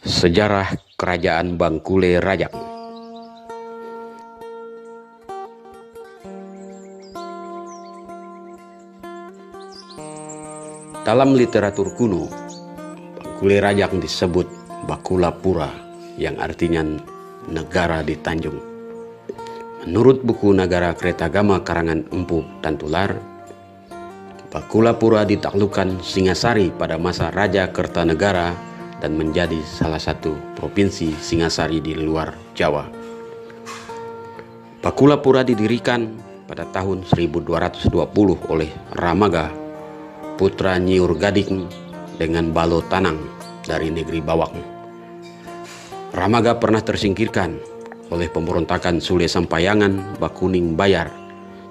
Sejarah Kerajaan Bangkule Rajang. Dalam literatur kuno, Bangkule Rajang disebut Bakulapura, yang artinya negara di Tanjung. Menurut buku Nagara Kretagama karangan Empu Tantular, Bakulapura ditaklukkan Singasari pada masa Raja Kertanegara dan menjadi salah satu provinsi Singasari di luar Jawa. Bakulapura didirikan pada tahun 1220 oleh Ramaga, putra Nyi Urgading dengan Balo Tanang dari negeri Bawang. Ramaga pernah tersingkirkan oleh pemberontakan Sule Sampayangan Bakuning Bayar,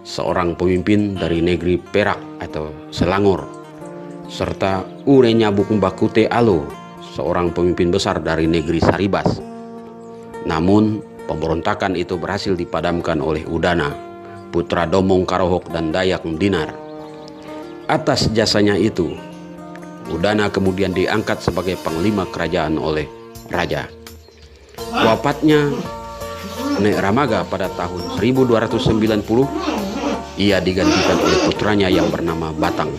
seorang pemimpin dari negeri Perak atau Selangor, serta Ure Nyabuk Bakute Alo, seorang pemimpin besar dari negeri Saribas. Namun pemberontakan itu berhasil dipadamkan oleh Udana, putra Domong Karohok dan Dayak Dinar. Atas jasanya itu, Udana kemudian diangkat sebagai panglima kerajaan oleh raja. Wafatnya Nek Ramaga pada tahun 1290, ia digantikan oleh putranya yang bernama Batang.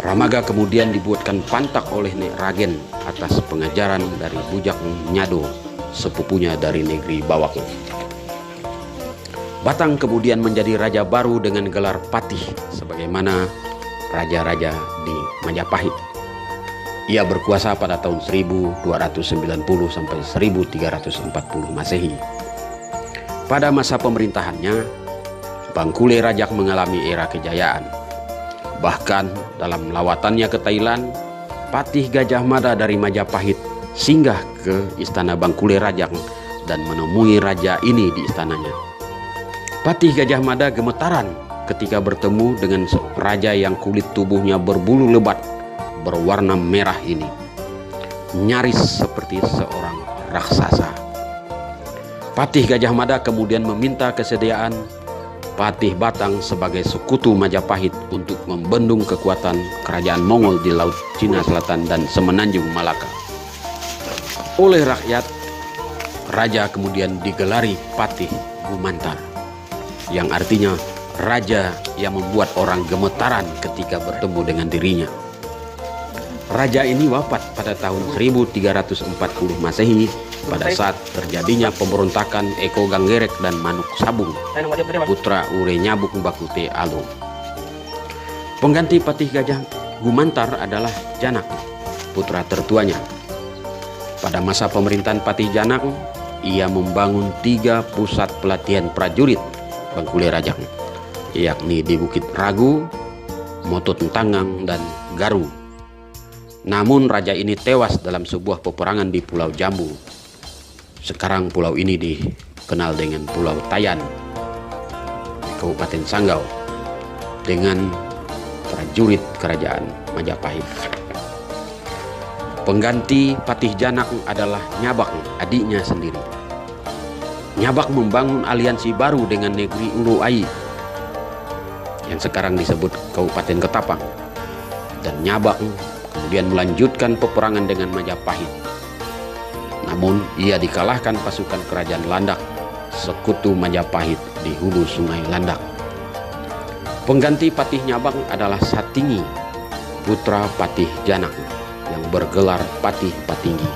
Ramaga kemudian dibuatkan pantak oleh Nek Ragen atas pengajaran dari Bujak Nyado, sepupunya dari negeri Bawak. Batang kemudian menjadi raja baru dengan gelar Patih, sebagaimana raja-raja di Majapahit. Ia berkuasa pada tahun 1290 sampai 1340 Masehi. Pada masa pemerintahannya, Bangkule Rajang mengalami era kejayaan. Bahkan dalam lawatannya ke Thailand, Patih Gajah Mada dari Majapahit singgah ke istana Bangkule Rajang dan menemui raja ini di istananya. Patih Gajah Mada gemetaran ketika bertemu dengan raja yang kulit tubuhnya berbulu lebat berwarna merah ini, nyaris seperti seorang raksasa. Patih Gajah Mada kemudian meminta kesediaan Patih Batang sebagai sekutu Majapahit untuk membendung kekuatan kerajaan Mongol di Laut Cina Selatan dan Semenanjung Malaka. Oleh rakyat, raja kemudian digelari Patih Gumantar, yang artinya raja yang membuat orang gemetaran ketika bertemu dengan dirinya. Raja ini wafat pada tahun 1340 Masehi pada saat terjadinya pemberontakan Eko Ganggerek dan Manuk Sabung, putra Ure Nyabuk Bakute Alo. Pengganti Patih Gajah Gumantar adalah Janak, putra tertuanya. Pada masa pemerintahan Patih Janak, ia membangun 3 pusat pelatihan prajurit Bangkule Rajang, yakni di Bukit Ragu, Motot Tanggang, dan Garu. Namun raja ini tewas dalam sebuah peperangan di Pulau Jambu. Sekarang pulau ini dikenal dengan Pulau Tayan di Kabupaten Sanggau dengan prajurit kerajaan Majapahit. Pengganti Patih Janak adalah Nyabak, adiknya sendiri. Nyabak membangun aliansi baru dengan negeri Uruai yang sekarang disebut Kabupaten Ketapang, dan Nyabak kemudian melanjutkan peperangan dengan Majapahit. Namun ia dikalahkan pasukan kerajaan Landak, sekutu Majapahit di hulu Sungai Landak. Pengganti Patih Nyabak adalah Satinggi, putra Patih Janak yang bergelar Patih Patinggi.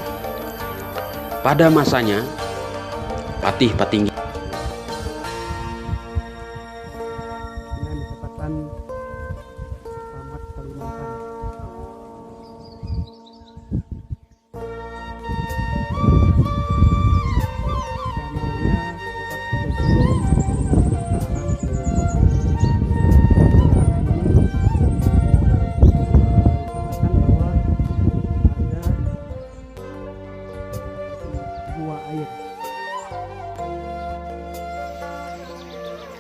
Pada masanya, Patih Patinggi dengan ketepatan Pamat Kalimantan.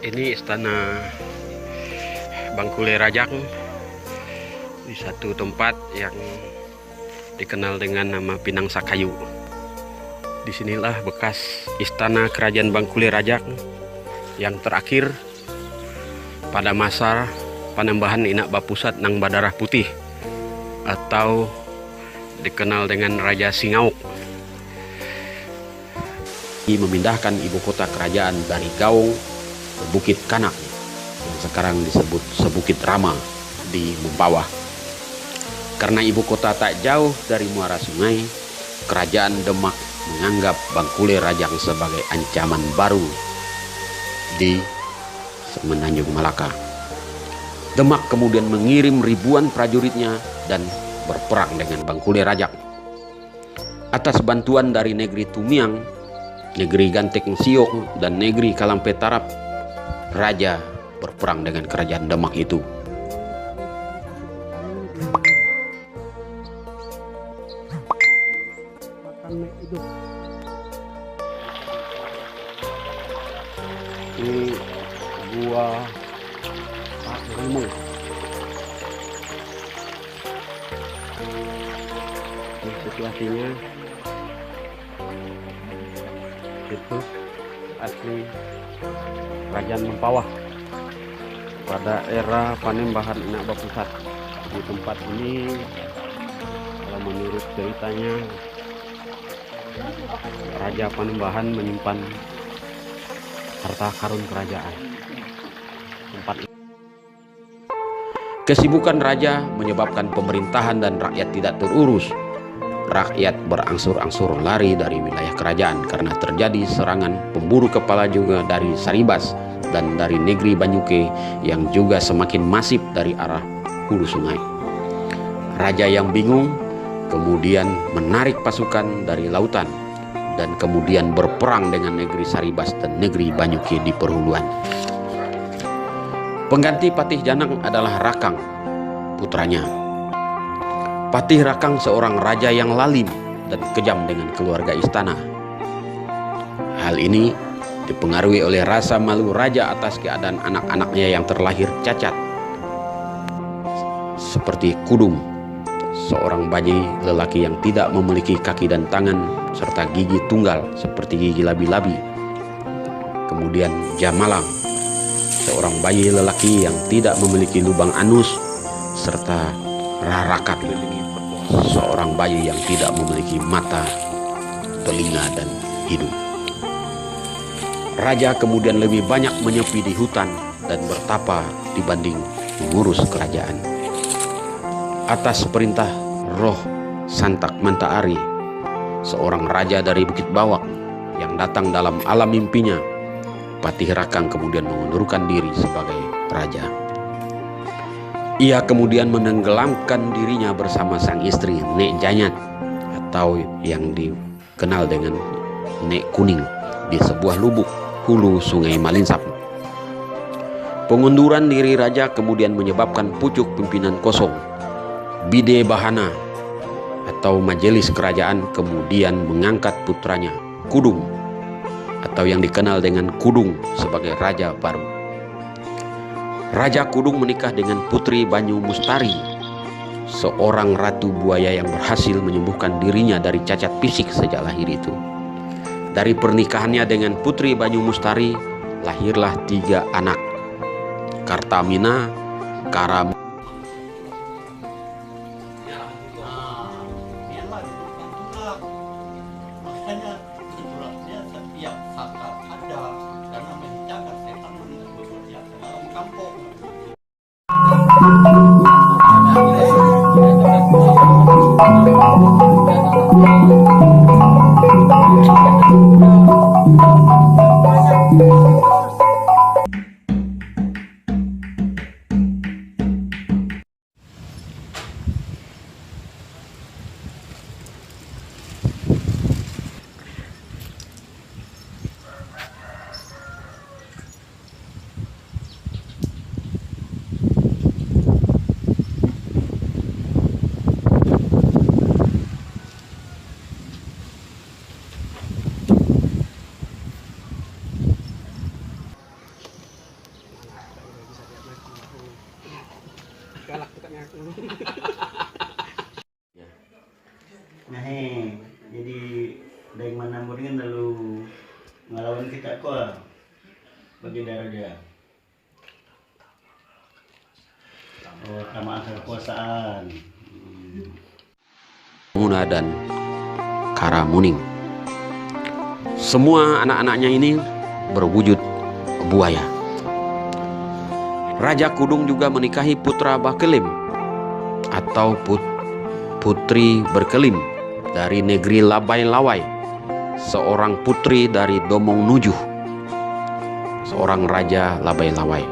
Ini istana Bangkule Rajang di satu tempat yang dikenal dengan nama Pinang Sakayu. Disinilah bekas istana kerajaan Bangkule Rajang yang terakhir pada masa Panembahan Inak Bapusat Nang Badarah Putih atau dikenal dengan Raja Singauk, memindahkan ibu kota kerajaan dari Gaung ke Bukit Kanak yang sekarang disebut Sebukit Rama di Mempawah. Karena ibu kota tak jauh dari muara sungai, kerajaan Demak menganggap Bangkule Rajang sebagai ancaman baru di Semenanjung Malaka. Demak kemudian mengirim ribuan prajuritnya dan berperang dengan Bangkule Rajang. Atas bantuan dari negeri Tumiang, negeri Ganteng Siok, dan negeri Kalampetarap, raja berperang dengan kerajaan Demak itu. Ini gua Pak Ilmu. Ini situasinya itu asli kerajaan Mempawah pada era Panembahan Enak Bapusat. Di tempat ini, kalau menurut ceritanya, Raja Panembahan menyimpan harta karun kerajaan. Tempat ini. Kesibukan raja menyebabkan pemerintahan dan rakyat tidak terurus. Rakyat berangsur-angsur lari dari wilayah kerajaan karena terjadi serangan pemburu kepala juga dari Saribas dan dari negeri Banyuke yang juga semakin masif dari arah hulu sungai. Raja yang bingung kemudian menarik pasukan dari lautan dan kemudian berperang dengan negeri Saribas dan negeri Banyuke di perhuluan. Pengganti Patih Janang adalah Rakang, putranya. Patih Rakang seorang raja yang lalim dan kejam dengan keluarga istana. Hal ini dipengaruhi oleh rasa malu raja atas keadaan anak-anaknya yang terlahir cacat, seperti Kudung, seorang bayi lelaki yang tidak memiliki kaki dan tangan serta gigi tunggal seperti gigi labi-labi. Kemudian Jamalang, seorang bayi lelaki yang tidak memiliki lubang anus, serta Rarakat, seorang bayi yang tidak memiliki mata, telinga, dan hidung. Raja kemudian lebih banyak menyepi di hutan dan bertapa dibanding mengurus kerajaan. Atas perintah Roh Santak Mantaari, seorang raja dari Bukit Bawak yang datang dalam alam mimpinya, Patih Rakang kemudian mengundurkan diri sebagai raja. Ia kemudian menenggelamkan dirinya bersama sang istri Nek Janyat atau yang dikenal dengan Nek Kuning di sebuah lubuk hulu sungai Malinsap. Pengunduran diri raja kemudian menyebabkan pucuk pimpinan kosong. Bide Bahana atau majelis kerajaan kemudian mengangkat putranya Kudung atau yang dikenal dengan Kudung sebagai raja baru. Raja Kudung menikah dengan Putri Banyu Mustari, seorang ratu buaya yang berhasil menyembuhkan dirinya dari cacat fisik sejak lahir itu. Dari pernikahannya dengan Putri Banyu Mustari lahirlah 3 anak, Kartamina, Karam. galak tukangnya aku. Nah jadi dari mana mungkin lalu ngelawan kita kok bagi raja. Oh, kesamaan kekuasaan. Karamuna dan Karamuning. Semua anak-anaknya ini berwujud buaya. Raja Kudung juga menikahi putra Bakelim atau putri Berkelim dari negeri Labai Lawai, seorang putri dari Domong Nujuh, seorang raja Labai Lawai.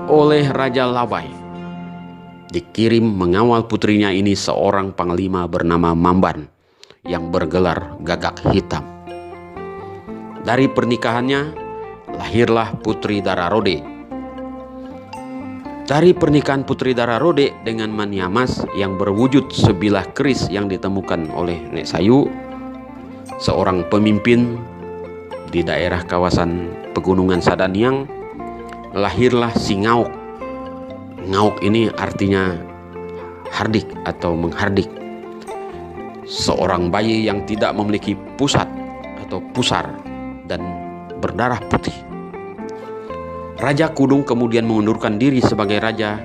Oleh Raja Labai dikirim mengawal putrinya ini seorang panglima bernama Mamban yang bergelar Gagak Hitam. Dari pernikahannya lahirlah Putri Dararode. Dari pernikahan Putri Dararode dengan Maniamas yang berwujud sebilah keris yang ditemukan oleh Nek Sayu, seorang pemimpin di daerah kawasan Pegunungan Sadaniang, lahirlah si Ngauk. Ngauk ini artinya hardik atau menghardik, seorang bayi yang tidak memiliki pusat atau pusar dan berdarah putih. Raja Kudung kemudian mengundurkan diri sebagai raja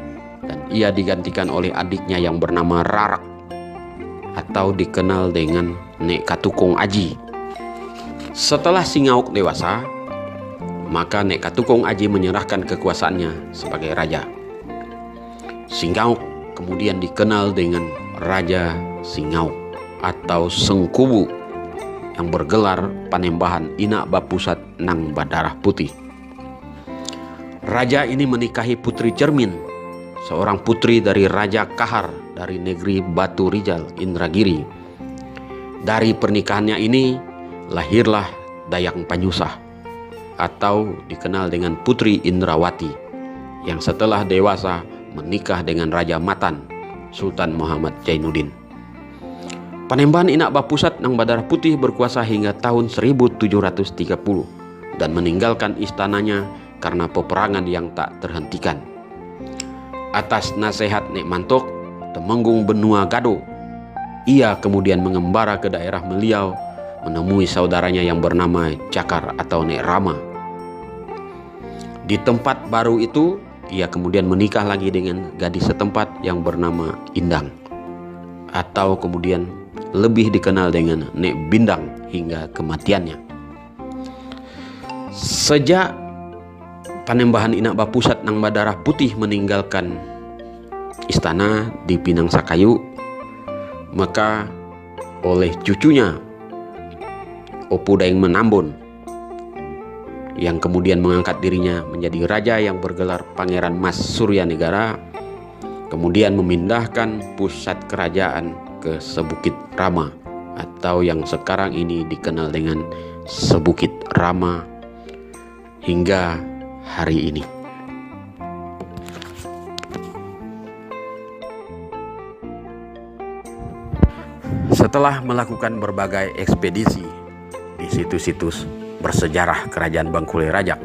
dan ia digantikan oleh adiknya yang bernama Rarak atau dikenal dengan Nek Katukong Aji. Setelah si Ngauk dewasa, maka Nek Katukong Aji menyerahkan kekuasaannya sebagai raja. Si Ngauk kemudian dikenal dengan Raja Si Ngauk atau Sengkubu yang bergelar Panembahan Inak Bapusat Nang Badarah Putih. Raja ini menikahi Putri Cermin, seorang putri dari Raja Kahar dari negeri Batu Rijal, Indragiri. Dari pernikahannya ini lahirlah Dayang Panyusah atau dikenal dengan Putri Indrawati yang setelah dewasa menikah dengan Raja Matan, Sultan Muhammad Zainuddin. Panembahan Inak Bapusat Nang Badarah Putih berkuasa hingga tahun 1730 dan meninggalkan istananya karena peperangan yang tak terhentikan. Atas nasihat Nek Mantok, Temenggung Benua Gado, ia kemudian mengembara ke daerah Meliau menemui saudaranya yang bernama Cakar atau Nek Rama. Di tempat baru itu, ia kemudian menikah lagi dengan gadis setempat yang bernama Indang atau kemudian lebih dikenal dengan Nek Bindang hingga kematiannya. Sejak Panembahan Inak Bapusat Nang Badarah Putih meninggalkan istana di Pinang Sakayu, maka oleh cucunya Opu Daeng Menambun yang kemudian mengangkat dirinya menjadi raja yang bergelar Pangeran Mas Suryanegara, kemudian memindahkan pusat kerajaan ke Sebukit Rama atau yang sekarang ini dikenal dengan Sebukit Rama hingga hari ini. Setelah melakukan berbagai ekspedisi di situs-situs bersejarah Kerajaan Bangkulai Rajak,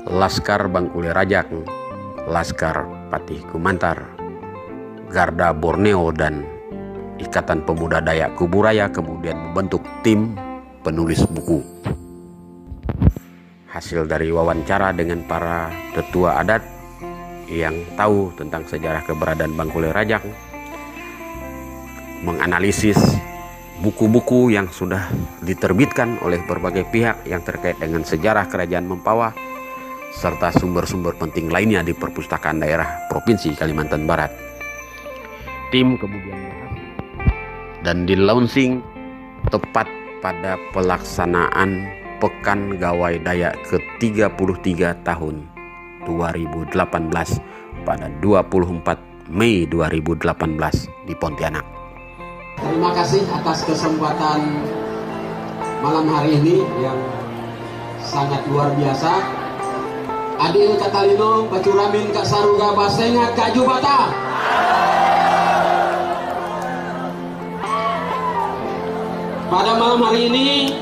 Laskar Bangkulai Rajak, Laskar Patih Kumantar, Garda Borneo, dan Ikatan Pemuda Dayak Kuburaya kemudian membentuk tim penulis buku. Hasil dari wawancara dengan para tetua adat yang tahu tentang sejarah keberadaan Bangkulai Rajak, menganalisis buku-buku yang sudah diterbitkan oleh berbagai pihak yang terkait dengan sejarah Kerajaan Mempawah serta sumber-sumber penting lainnya di perpustakaan daerah Provinsi Kalimantan Barat. Tim kemudian berhasil dan di-launching tepat pada pelaksanaan Pekan Gawai Dayak ke-33 tahun 2018 pada 24 Mei 2018 di Pontianak. Terima kasih atas kesempatan malam hari ini yang sangat luar biasa. Adil Katalino, Bacuramin Kak Saruga Basengat Kak Jubata. Pada malam hari ini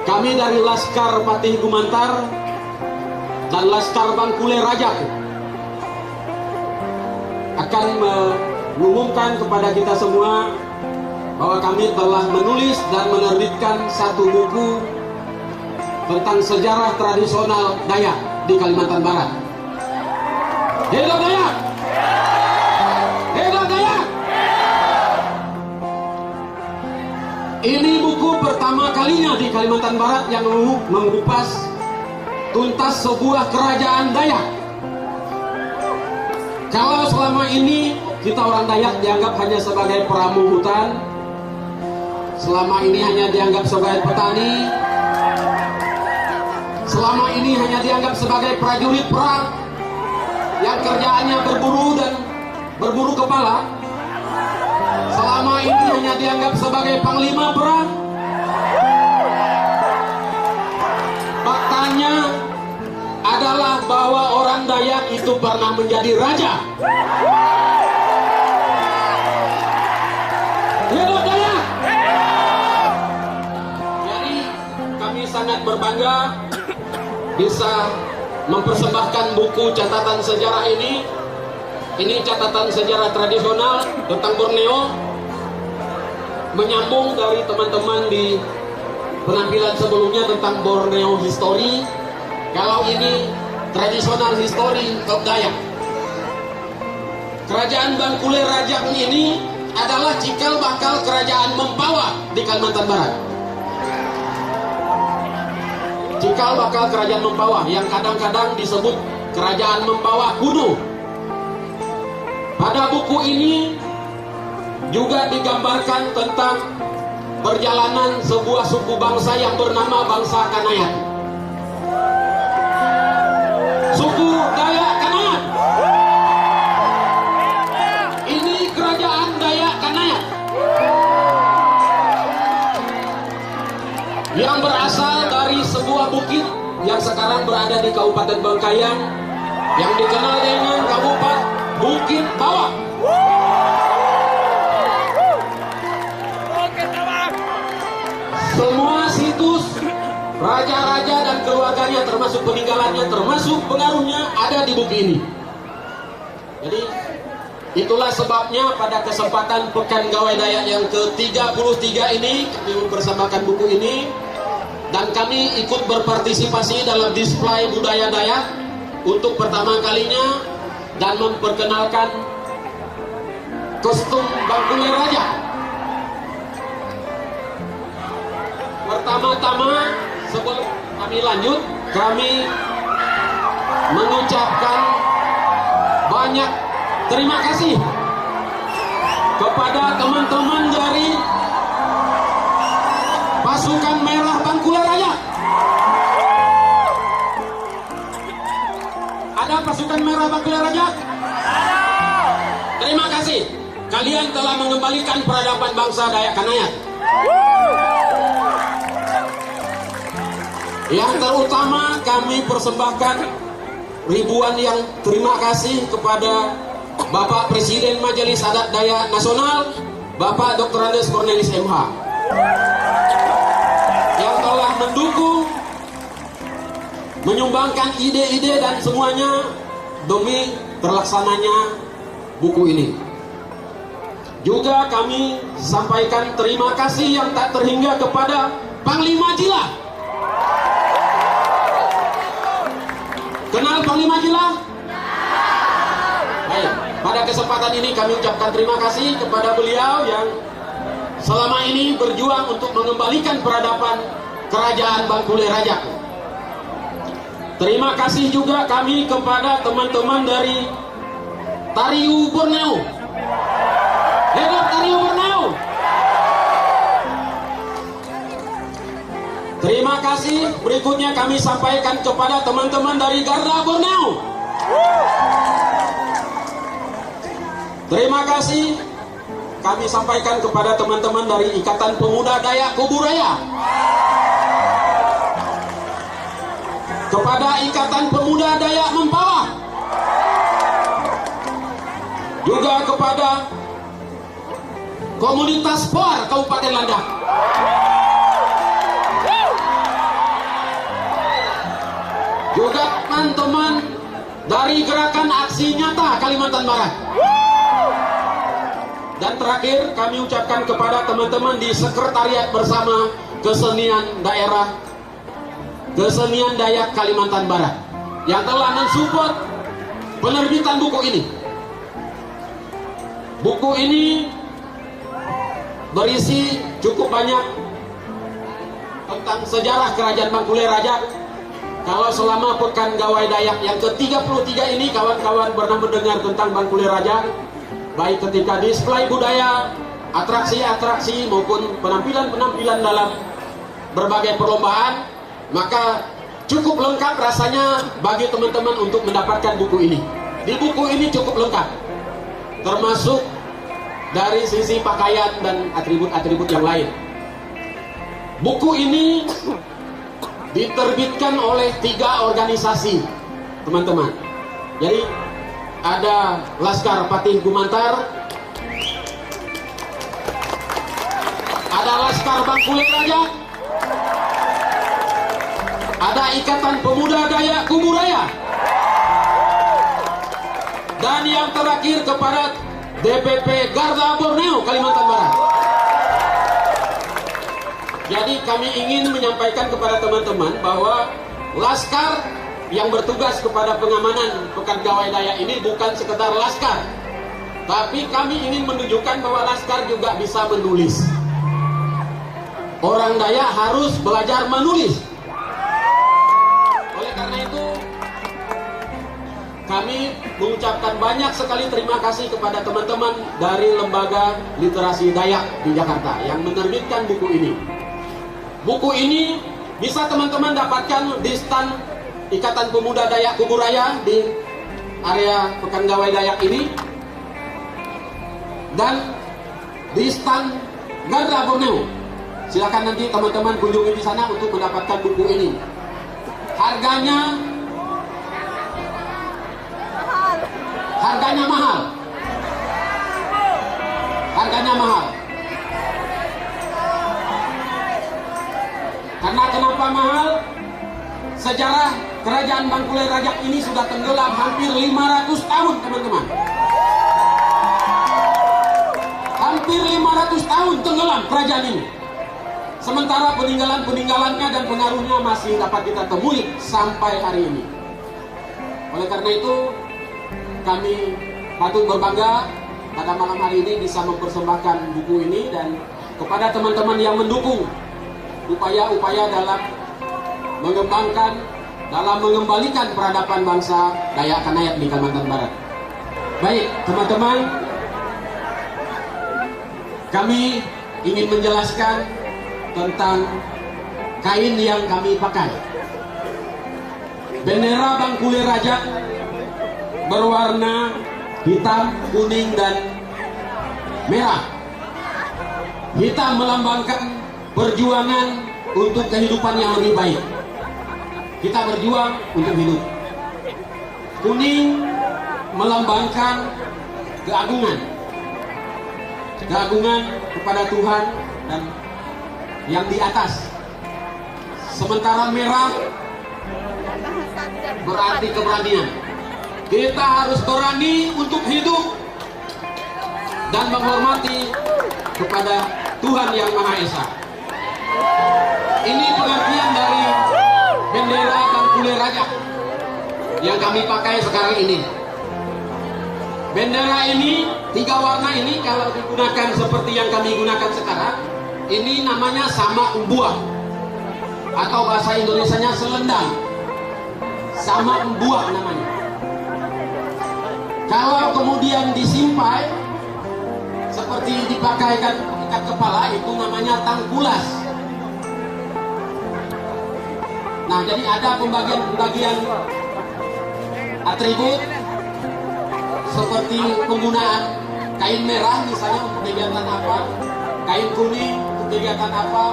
kami dari Laskar Patih Gumantar dan Laskar Bangkulai Rajak akan mengumumkan kepada kita semua bahwa kami telah menulis dan menerbitkan satu buku tentang sejarah tradisional Dayak di Kalimantan Barat. Hidup Dayak! Hidup Dayak! Ini buku pertama kalinya di Kalimantan Barat yang mengupas tuntas sebuah kerajaan Dayak. Kalau selama ini kita orang Dayak dianggap hanya sebagai peramu hutan, selama ini hanya dianggap sebagai petani, selama ini hanya dianggap sebagai prajurit perang yang kerjaannya berburu dan berburu kepala, selama ini hanya dianggap sebagai panglima perang. Faktanya adalah bahwa orang Dayak itu pernah menjadi raja. Hidup Dayak! Jadi kami sangat berbangga bisa mempersembahkan buku catatan sejarah ini. Ini catatan sejarah tradisional tentang Borneo, menyambung dari teman-teman di penampilan sebelumnya tentang Borneo History. Kalau ini tradisional history of Dayak. Kerajaan Bangkule Rajak ini adalah cikal bakal kerajaan Mempawah di Kalimantan Barat. Cikal bakal kerajaan Mempawah yang kadang-kadang disebut kerajaan Mempawah kuno. Pada buku ini juga digambarkan tentang perjalanan sebuah suku bangsa yang bernama bangsa Kanayat. Suku Dayak Kanayat. Ini kerajaan Dayak Kanayat yang berasal dari sebuah bukit yang sekarang berada di Kabupaten Bangkayang yang dikenal dengan Kabupaten Bukit Bawah. Semua situs raja-raja dan keluarganya, termasuk peninggalannya, termasuk pengaruhnya, ada di buku ini. Jadi itulah sebabnya pada kesempatan Pekan Gawai Dayak yang ke-33 ini kami mempersembahkan buku ini, dan kami ikut berpartisipasi dalam display budaya Dayak untuk pertama kalinya dan memperkenalkan kostum Bangkule Rajak. Pertama-tama sebelum kami lanjut, kami mengucapkan banyak terima kasih kepada teman-teman dari Pasukan Merah Bangkule Rajak. Ada Pasukan Merah Bangkule Rajak? Terima kasih. Kalian telah mengembalikan peradaban bangsa Dayak Kanayat. Yang terutama kami persembahkan ribuan yang terima kasih kepada Bapak Presiden Majelis Adat Dayak Nasional, Bapak Dr. Andes Cornelis MH, yang telah mendukung, menyumbangkan ide-ide dan semuanya demi terlaksananya buku ini. Juga kami sampaikan terima kasih yang tak terhingga kepada Panglima Jila. Kenal Panglima Jila? Baik, pada kesempatan ini kami ucapkan terima kasih kepada beliau yang selama ini berjuang untuk mengembalikan peradaban kerajaan Bangkule Rajak. Terima kasih juga kami kepada teman-teman dari Tariu Borneo. Hidup Tariu Borneo. Terima kasih. Berikutnya kami sampaikan kepada teman-teman dari Garda Borneo. Terima kasih kami sampaikan kepada teman-teman dari Ikatan Pemuda Dayak Kubu Raya. Kepada Ikatan Pemuda Dayak Mempawah. Juga kepada Komunitas Poar Kabupaten Landak. Juga teman-teman dari Gerakan Aksi Nyata Kalimantan Barat. Dan terakhir kami ucapkan kepada teman-teman di Sekretariat Bersama Kesenian Daerah Kesenian Dayak Kalimantan Barat yang telah mensupport penerbitan buku ini. Buku ini berisi cukup banyak tentang sejarah Kerajaan Bangkulai Rajak. Kalau selama Pekan Gawai Dayak yang ke-33 ini kawan-kawan pernah mendengar tentang Bangkulai Rajak, baik ketika display budaya, atraksi-atraksi maupun penampilan-penampilan dalam berbagai perlombaan, maka cukup lengkap rasanya bagi teman-teman untuk mendapatkan buku ini. Di buku ini cukup lengkap, termasuk dari sisi pakaian dan atribut-atribut yang lain. Buku ini diterbitkan oleh 3 organisasi, teman-teman. Jadi ada Laskar Patih Gumantar, ada Laskar Bangkulai Rajak, ada Ikatan Pemuda Dayak Kuburaya, dan yang terakhir kepada DPP Garda Borneo Kalimantan Barat. Jadi kami ingin menyampaikan kepada teman-teman bahwa Laskar yang bertugas kepada pengamanan Pekan Gawai Dayak ini bukan sekedar Laskar, tapi kami ingin menunjukkan bahwa Laskar juga bisa menulis. Orang Dayak harus belajar menulis. Oleh karena itu kami mengucapkan banyak sekali terima kasih kepada teman-teman dari Lembaga Literasi Dayak di Jakarta yang menerbitkan buku ini. Buku ini bisa teman-teman dapatkan di stand Ikatan Pemuda Dayak Kuburaya di area Pekan Gawai Dayak ini, dan di stand Garda Borneo. Silakan nanti teman-teman kunjungi di sana untuk mendapatkan buku ini. Harganya mahal. Harganya mahal. Karena kenapa mahal? Sejarah Kerajaan Bangkulai Rajak ini sudah tenggelam hampir 500 tahun, teman-teman. Hampir 500 tahun tenggelam kerajaan ini. Sementara peninggalan-peninggalannya dan pengaruhnya masih dapat kita temui sampai hari ini. Oleh karena itu, kami patut berbangga pada malam hari ini bisa mempersembahkan buku ini, dan kepada teman-teman yang mendukung upaya-upaya dalam mengembangkan, dalam mengembalikan peradaban bangsa Dayak Kanayat di Kalimantan Barat. Baik, teman-teman, kami ingin menjelaskan tentang kain yang kami pakai. Bendera Bangkulai Rajak berwarna hitam, kuning, dan merah. Hitam melambangkan perjuangan untuk kehidupan yang lebih baik. Kita berjuang untuk hidup. Kuning melambangkan keagungan. Keagungan kepada Tuhan dan yang di atas. Sementara merah berarti keberanian. Kita harus berani untuk hidup dan menghormati kepada Tuhan Yang Maha Esa. Ini pengertian dari bendera Bangkulai Rajak yang kami pakai sekarang ini. Bendera ini, 3 warna ini kalau digunakan seperti yang kami gunakan sekarang, ini namanya sama umbuah, atau bahasa Indonesianya selendang. Sama umbuah namanya. Kalau kemudian disimpai seperti dipakaikan ikat kepala, itu namanya tangkulas. Nah, jadi ada pembagian-pembagian atribut seperti penggunaan kain merah misalnya untuk kegiatan apa, kain kuning untuk kegiatan apa,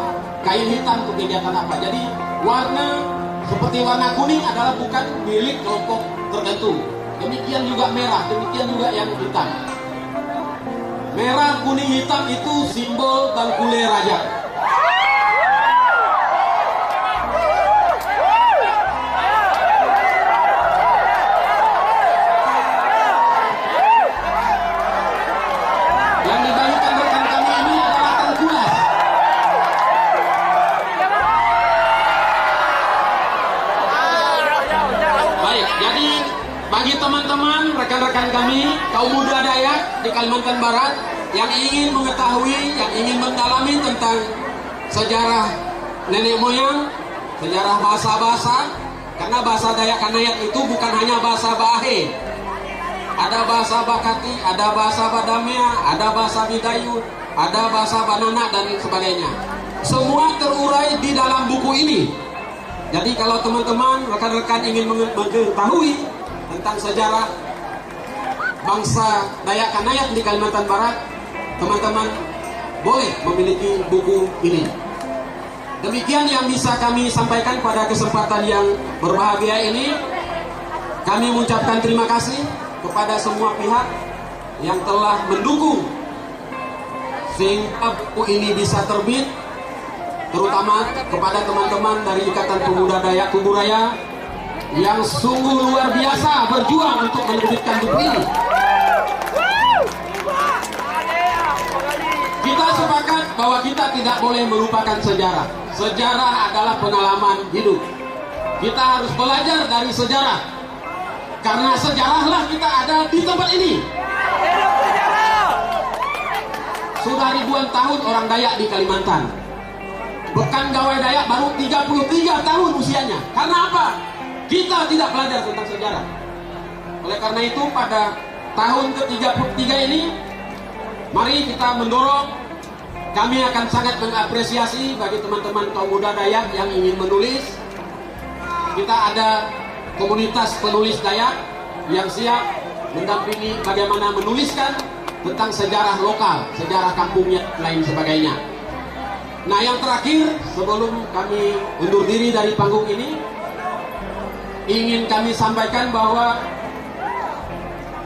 kain hitam untuk kegiatan apa. Jadi warna seperti warna kuning adalah bukan milik kelompok tertentu. Demikian juga merah, demikian juga yang hitam. Merah, kuning, hitam itu simbol Bangkulai Rajak. Yang dibagikan rekan kami ini adalah tangkulas. Baik, jadi bagi teman-teman, rekan-rekan kami, kaum muda Dayak di Kalimantan Barat, yang ingin mengetahui, yang ingin mendalami tentang sejarah nenek moyang, sejarah bahasa-bahasa, karena bahasa Dayak Kanayat itu bukan hanya bahasa Bahe, ada bahasa Bakati, ada bahasa Badamea, ada bahasa Bidayu, ada bahasa Banana dan sebagainya. Semua terurai di dalam buku ini. Jadi kalau teman-teman, rekan-rekan ingin mengetahui tentang sejarah bangsa Dayak Kanayat di Kalimantan Barat, teman-teman boleh memiliki buku ini. Demikian yang bisa kami sampaikan pada kesempatan yang berbahagia ini. Kami mengucapkan terima kasih kepada semua pihak yang telah mendukung sehingga buku ini bisa terbit, terutama kepada teman-teman dari Ikatan Pemuda Dayak Kuburaya yang sungguh luar biasa berjuang untuk menerbitkan buku ini. Kita sepakat bahwa kita tidak boleh melupakan sejarah. Sejarah adalah pengalaman hidup. Kita harus belajar dari sejarah, karena sejarahlah kita ada di tempat ini. Sudah ribuan tahun orang Dayak di Kalimantan. Bekan Gawai Dayak baru 33 tahun usianya. Karena apa? Kita tidak belajar tentang sejarah. Oleh karena itu pada tahun ke-33 ini, mari kita mendorong. Kami akan sangat mengapresiasi bagi teman-teman kaum muda Dayak yang ingin menulis. Kita ada komunitas penulis Dayak yang siap mendampingi bagaimana menuliskan tentang sejarah lokal, sejarah kampungnya, lain sebagainya. Nah, yang terakhir sebelum kami undur diri dari panggung ini, ingin kami sampaikan bahwa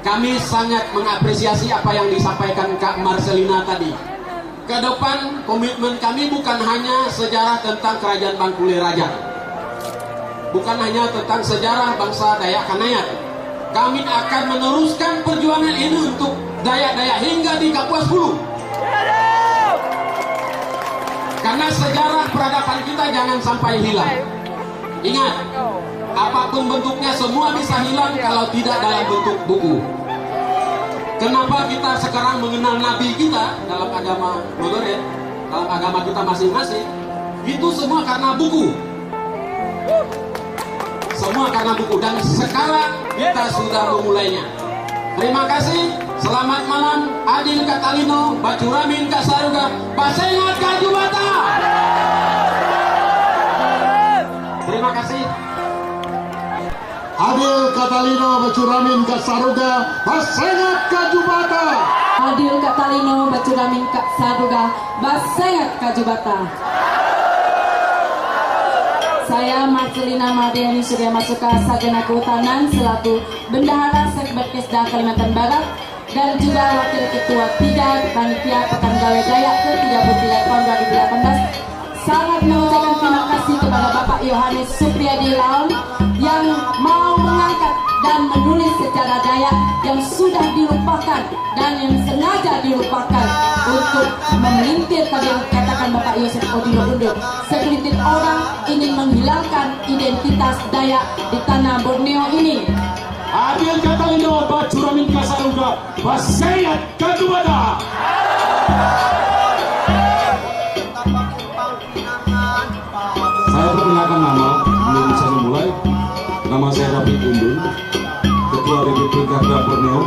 kami sangat mengapresiasi apa yang disampaikan Kak Marcelina tadi. Ke depan komitmen kami bukan hanya sejarah tentang Kerajaan Bangkule Raja, bukan hanya tentang sejarah bangsa Dayak Kanayat. Kami akan meneruskan perjuangan ini untuk Dayak-Dayak hingga di Kapuas Hulu. Karena sejarah peradaban kita jangan sampai hilang. Ingat, apapun bentuknya semua bisa hilang kalau tidak dalam bentuk buku. Kenapa kita sekarang mengenal Nabi kita dalam agama modern, dalam agama kita masing-masing? Itu semua karena buku. Semua karena buku, dan sekarang kita sudah memulainya. Terima kasih. Selamat malam. Adil Katalino, Bacuramin Kasaruga, Basengat Kajubata. Terima kasih. Adil Katalino Bacuramin Kasaruga, Basengat Kajubata. Adil Katalino Bacuramin Kasaruga, Basengat Kajubata. Saya Marcelina Mardiani Surya Masuka Sagana Kehutanan selaku Bendahara Sekber Kesda Kalimantan Barat dan juga Wakil Ketua 3 Panitia Pekan Gawai Dayak ke-33 tahun 2018. Sangat mengucapkan terima kasih kepada Bapak Yohanes Supriyadi Laon yang mau mengangkat dan menulis sejarah Dayak yang sudah dilupakan dan yang sengaja dilupakan untuk memelintir tadi yang dikatakan Bapak Yosef Odilo Undo. Segelintir orang ingin menghilangkan identitas Dayak di tanah Borneo ini. Adil Katalino Bacuramin Kasaruga, Basengat Kajubata. Saya perkenalkan nama, belum bisa memulai. Nama saya Rafi Undun, Ketua DPP Garda Borneo.